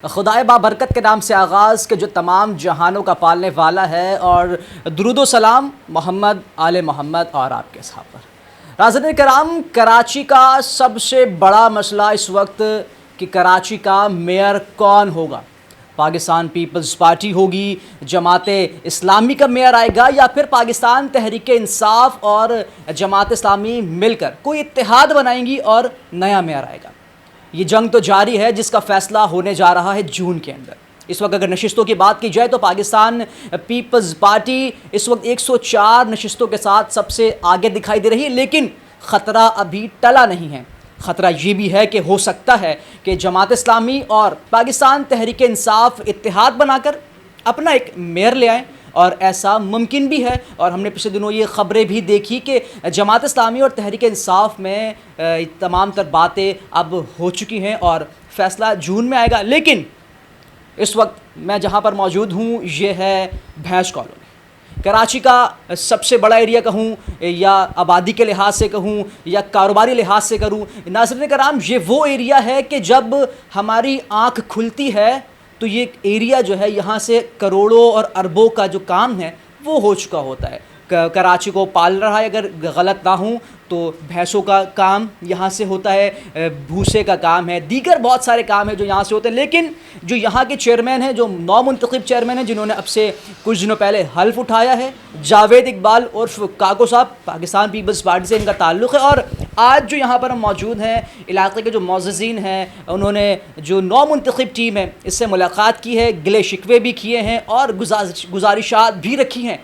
خدائے بابرکت کے نام سے آغاز کہ جو تمام جہانوں کا پالنے والا ہے، اور درود و سلام محمد آل محمد اور آپ کے اصحاب پر۔ ناظرین کرام، کراچی کا سب سے بڑا مسئلہ اس وقت کہ کراچی کا میئر کون ہوگا۔ پاکستان پیپلز پارٹی ہوگی، جماعت اسلامی کا میئر آئے گا، یا پھر پاکستان تحریک انصاف اور جماعت اسلامی مل کر کوئی اتحاد بنائیں گی اور نیا میئر آئے گا۔ یہ جنگ تو جاری ہے جس کا فیصلہ ہونے جا رہا ہے جون کے اندر۔ اس وقت اگر نشستوں کی بات کی جائے تو پاکستان پیپلز پارٹی اس وقت 104 نشستوں کے ساتھ سب سے آگے دکھائی دے رہی ہے، لیکن خطرہ ابھی ٹلا نہیں ہے۔ خطرہ یہ بھی ہے کہ ہو سکتا ہے کہ جماعت اسلامی اور پاکستان تحریک انصاف اتحاد بنا کر اپنا ایک میئر لے آئیں، اور ایسا ممکن بھی ہے۔ اور ہم نے پچھلے دنوں یہ خبریں بھی دیکھی کہ جماعت اسلامی اور تحریک انصاف میں تمام تر باتیں اب ہو چکی ہیں اور فیصلہ جون میں آئے گا۔ لیکن اس وقت میں جہاں پر موجود ہوں یہ ہے بھینس کالونی، کراچی کا سب سے بڑا ایریا کہوں، یا آبادی کے لحاظ سے کہوں، یا کاروباری لحاظ سے کروں۔ ناظرین کرام، یہ وہ ایریا ہے کہ جب ہماری آنکھ کھلتی ہے تو یہ ایریا جو ہے یہاں سے کروڑوں اور اربوں کا جو کام ہے وہ ہو چکا ہوتا ہے۔ کراچی کو پال رہا ہے، اگر غلط نہ ہوں تو بھینسوں کا کام یہاں سے ہوتا ہے، بھوسے کا کام ہے، دیگر بہت سارے کام ہیں جو یہاں سے ہوتے ہیں۔ لیکن جو یہاں کے چیئرمین ہیں، جو نو منتخب چیئرمین ہیں، جنہوں نے اب سے کچھ دنوں پہلے حلف اٹھایا ہے، جاوید اقبال عرف کاکو صاحب، پاکستان پیپلز پارٹی سے ان کا تعلق ہے۔ اور آج جو یہاں پر ہم موجود ہیں، علاقے کے جو معززین ہیں، انہوں نے جو نو منتخب ٹیم ہے اس سے ملاقات کی ہے، گلے شکوے بھی کیے ہیں اور گزارشات بھی رکھی ہیں۔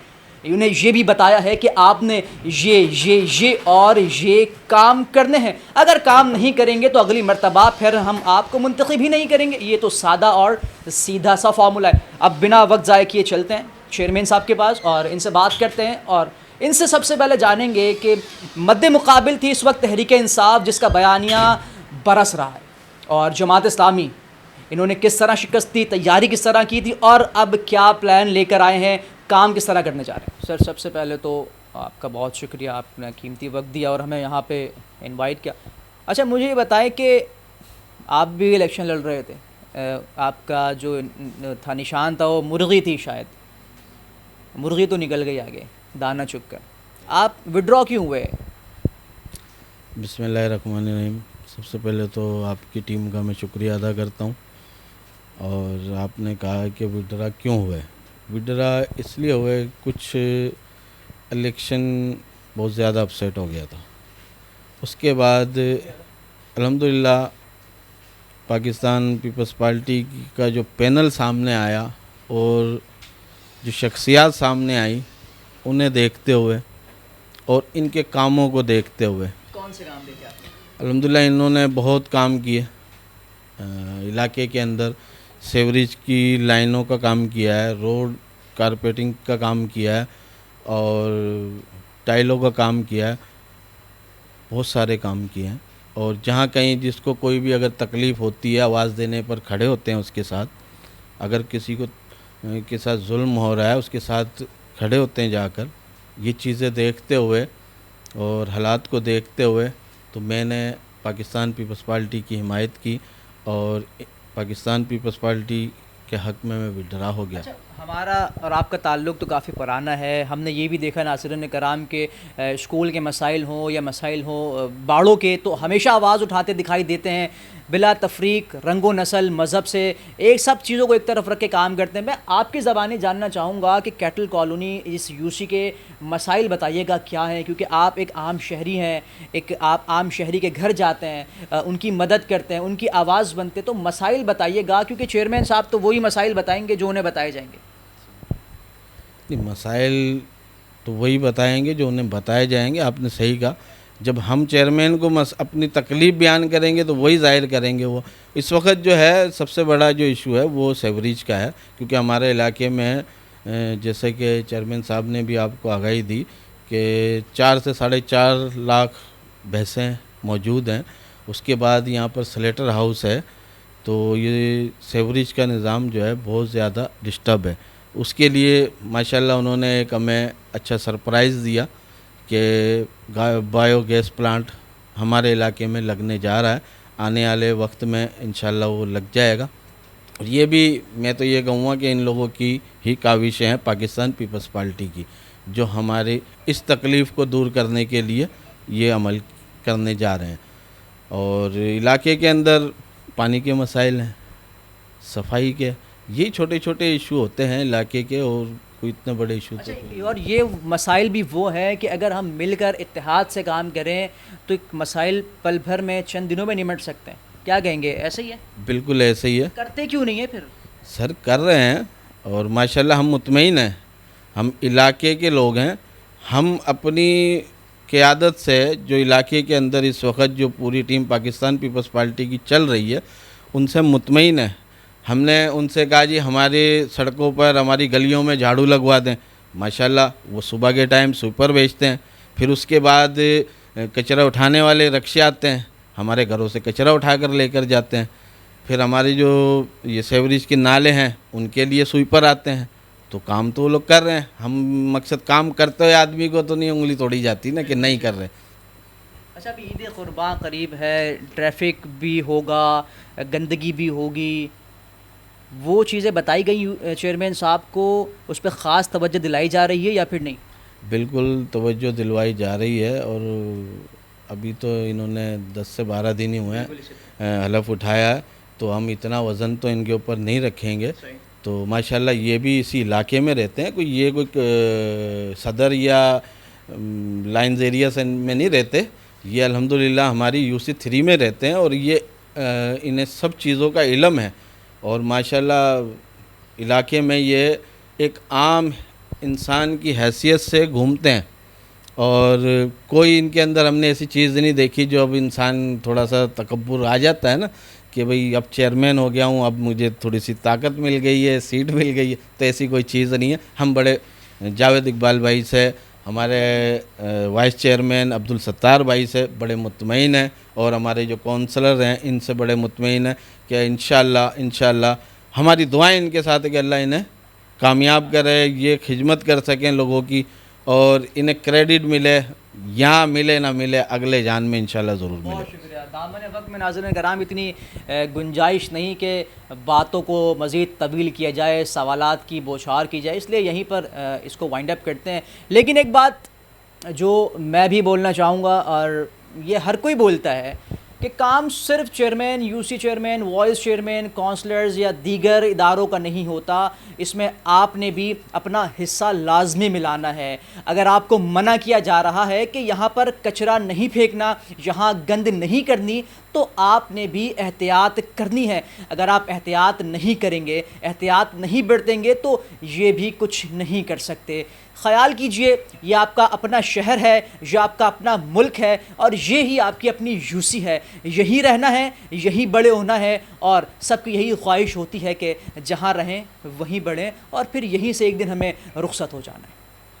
انہیں یہ بھی بتایا ہے کہ آپ نے یہ اور یہ کام کرنے ہیں، اگر کام نہیں کریں گے تو اگلی مرتبہ پھر ہم آپ کو منتخب ہی نہیں کریں گے۔ یہ تو سادہ اور سیدھا سا فارمولہ ہے۔ اب بنا وقت ضائع کیے چلتے ہیں چیئرمین صاحب کے پاس اور ان سے بات کرتے ہیں، اور ان سے سب سے پہلے جانیں گے کہ مد مقابل تھی اس وقت تحریک انصاف جس کا بیانیہ برس رہا ہے، اور جماعت اسلامی انہوں نے کس طرح شکست دی، تیاری کس طرح کی تھی، اور اب کیا پلان لے کر آئے ہیں، کام کس طرح کرنے جا رہے ہیں۔ سر، سب سے پہلے تو آپ کا بہت شکریہ، آپ نے قیمتی وقت دیا اور ہمیں یہاں پہ انوائٹ کیا۔ اچھا، مجھے یہ بتائیں کہ آپ بھی الیکشن لڑ رہے تھے، آپ کا جو تھا نشان تھا وہ مرغی تھی، شاید مرغی تو نکل گئی آگے دانہ چگ کر، آپ وڈرا کیوں ہوئے؟ بسم اللہ الرحمن الرحیم۔ سب سے پہلے تو آپ کی ٹیم کا میں شکریہ ادا کرتا ہوں، اور آپ نے کہا کہ وڈرا کیوں ہوئے۔ وڈرا اس لیے ہوئے، کچھ الیکشن بہت زیادہ اپسیٹ ہو گیا تھا۔ اس کے بعد الحمدللہ پاکستان پیپلز پارٹی کا جو پینل سامنے آیا اور جو شخصیات سامنے آئی، انہیں دیکھتے ہوئے اور ان کے کاموں کو دیکھتے ہوئے، کون سے کام دیکھے آپ نے؟ الحمدللہ انہوں نے بہت کام کیے۔ علاقے کے اندر سیوریج کی لائنوں کا کام کیا ہے، روڈ کارپیٹنگ کا کام کیا ہے، اور ٹائلوں کا کام کیا ہے، بہت سارے کام کیے ہیں۔ اور جہاں کہیں جس کو کوئی بھی اگر تکلیف ہوتی ہے، آواز دینے پر کھڑے ہوتے ہیں اس کے ساتھ۔ اگر کسی کو کے ساتھ ظلم ہو رہا ہے اس کے ساتھ کھڑے ہوتے ہیں جا کر۔ یہ چیزیں دیکھتے ہوئے اور حالات کو دیکھتے ہوئے تو میں نے پاکستان پیپلز پارٹی کی حمایت کی، اور پاکستان پیپلز پارٹی کے حق میں وڈرا ہو گیا۔ اچھا، ہمارا اور آپ کا تعلق تو کافی پرانا ہے۔ ہم نے یہ بھی دیکھا ناظرین کرام کہ اسکول کے مسائل ہوں یا مسائل ہوں باڑوں کے، تو ہمیشہ آواز اٹھاتے دکھائی دیتے ہیں، بلا تفریق، رنگ و نسل، مذہب سے ایک سب چیزوں کو ایک طرف رکھ کے کام کرتے ہیں۔ میں آپ کی زبانی جاننا چاہوں گا کہ کیٹل کالونی اس یوسی کے مسائل بتائیے گا کیا ہیں، کیونکہ آپ ایک عام شہری ہیں، ایک آپ عام شہری کے گھر جاتے ہیں، ان کی مدد کرتے ہیں، ان کی آواز بنتے ہیں، تو مسائل بتائیے گا، کیونکہ چیئرمین صاحب تو وہی مسائل بتائیں گے جو انہیں بتائے جائیں گے۔ مسائل تو وہی بتائیں گے جو انہیں بتائے جائیں گے۔ آپ نے صحیح کہا، جب ہم چیئرمین کو اپنی تکلیف بیان کریں گے تو وہی ظاہر کریں گے۔ وہ اس وقت جو ہے سب سے بڑا جو ایشو ہے وہ سیوریج کا ہے، کیونکہ ہمارے علاقے میں جیسے کہ چیئرمین صاحب نے بھی آپ کو آگاہی دی کہ 4 سے 4.5 لاکھ بھینسیں موجود ہیں۔ اس کے بعد یہاں پر سلیٹر ہاؤس ہے، تو یہ سیوریج کا نظام جو ہے بہت زیادہ ڈسٹرب ہے۔ اس کے لیے ماشاءاللہ انہوں نے ایک ہمیں اچھا سرپرائز دیا کہ بایو گیس پلانٹ ہمارے علاقے میں لگنے جا رہا ہے، آنے والے وقت میں انشاءاللہ وہ لگ جائے گا۔ اور یہ بھی میں تو یہ کہوں گا کہ ان لوگوں کی ہی کاوشیں ہیں، پاکستان پیپلز پارٹی کی، جو ہمارے اس تکلیف کو دور کرنے کے لیے یہ عمل کرنے جا رہے ہیں۔ اور علاقے کے اندر پانی کے مسائل ہیں، صفائی کے، یہ چھوٹے چھوٹے ایشو ہوتے ہیں علاقے کے، اور کوئی اتنے بڑے ایشو تو کوئی۔ اور یہ مسائل بھی وہ ہیں کہ اگر ہم مل کر اتحاد سے کام کریں تو ایک مسائل پل بھر میں چند دنوں میں نمٹ سکتے ہیں، کیا کہیں گے؟ ایسا ہی ہے؟ بالکل ایسے ہی ہے کرتے کیوں نہیں ہے پھر؟ سر، کر رہے ہیں، اور ماشاءاللہ ہم مطمئن ہیں، ہم علاقے کے لوگ ہیں، ہم اپنی قیادت سے جو علاقے کے اندر اس وقت جو پوری ٹیم پاکستان پیپلز پارٹی کی چل رہی ہے ان سے مطمئن ہیں۔ ہم نے ان سے کہا جی ہماری سڑکوں پر، ہماری گلیوں میں جھاڑو لگوا دیں، ماشاءاللہ وہ صبح کے ٹائم سوپر بھیجتے ہیں، پھر اس کے بعد کچرا اٹھانے والے رکشے آتے ہیں، ہمارے گھروں سے کچرا اٹھا کر لے کر جاتے ہیں، پھر ہماری جو یہ سیوریج کے نالے ہیں ان کے لیے سوئپر آتے ہیں، تو کام تو وہ لوگ کر رہے ہیں۔ ہم مقصد کام کرتے ہوئے آدمی کو تو نہیں انگلی توڑی جاتی نا کہ نہیں کر رہے۔ اچھا، ابھی عید قربان قریب ہے، ٹریفک بھی ہوگا، گندگی بھی ہوگی، وہ چیزیں بتائی گئی چیئرمین صاحب کو، اس پہ خاص توجہ دلائی جا رہی ہے یا پھر نہیں؟ بالکل توجہ دلوائی جا رہی ہے، اور ابھی تو انہوں نے 10 سے 12 دن ہی ہوئے ہیں حلف اٹھایا ہے، تو ہم اتنا وزن تو ان کے اوپر نہیں رکھیں گے۔ تو ماشاءاللہ یہ بھی اسی علاقے میں رہتے ہیں، کوئی صدر یا لائنز ایریا سے میں نہیں رہتے، یہ الحمدللہ ہماری یو سی 3 میں رہتے ہیں، اور یہ انہیں سب چیزوں کا علم ہے، اور ماشاءاللہ علاقے میں یہ ایک عام انسان کی حیثیت سے گھومتے ہیں، اور کوئی ان کے اندر ہم نے ایسی چیز نہیں دیکھی جو اب انسان تھوڑا سا تکبر آ جاتا ہے نا کہ بھئی اب چیئرمین ہو گیا ہوں، اب مجھے تھوڑی سی طاقت مل گئی ہے، سیٹ مل گئی ہے، تو ایسی کوئی چیز نہیں ہے۔ ہم بڑے جاوید اقبال بھائی سے، ہمارے وائس چیئرمین عبدالستار بھائی سے بڑے مطمئن ہیں، اور ہمارے جو کونسلر ہیں ان سے بڑے مطمئن ہیں کہ انشاءاللہ ہماری دعائیں ان کے ساتھ ہے کہ اللہ انہیں کامیاب کرے، یہ خدمت کر سکیں لوگوں کی، اور انہیں کریڈٹ ملے، یہاں ملے نہ ملے، اگلے جان میں انشاءاللہ ضرور ملے۔ بہت شکریہ۔ دامن وقت میں ناظرین کرام اتنی گنجائش نہیں کہ باتوں کو مزید طویل کیا جائے، سوالات کی بوچھار کی جائے، اس لیے یہیں پر اس کو وائنڈ اپ کرتے ہیں۔ لیکن ایک بات جو میں بھی بولنا چاہوں گا، اور یہ ہر کوئی بولتا ہے، کہ کام صرف chairman, U C chairman, vice chairman, councillors یا دیگر اداروں کا نہیں ہوتا، اس میں آپ نے بھی اپنا حصہ لازمی ملانا ہے۔ اگر آپ کو منع کیا جا رہا ہے کہ یہاں پر کچرا نہیں پھینکنا، یہاں گند نہیں کرنی، تو آپ نے بھی احتیاط کرنی ہے۔ اگر آپ احتیاط نہیں کریں گے، احتیاط نہیں برتیں گے، تو یہ بھی کچھ نہیں کر سکتے۔ خیال کیجئے، یہ آپ کا اپنا شہر ہے، یہ آپ کا اپنا ملک ہے، اور یہ ہی آپ کی اپنی یو سی ہے، یہی رہنا ہے، یہی بڑے ہونا ہے، اور سب کی یہی خواہش ہوتی ہے کہ جہاں رہیں وہیں بڑھیں، اور پھر یہیں سے ایک دن ہمیں رخصت ہو جانا ہے۔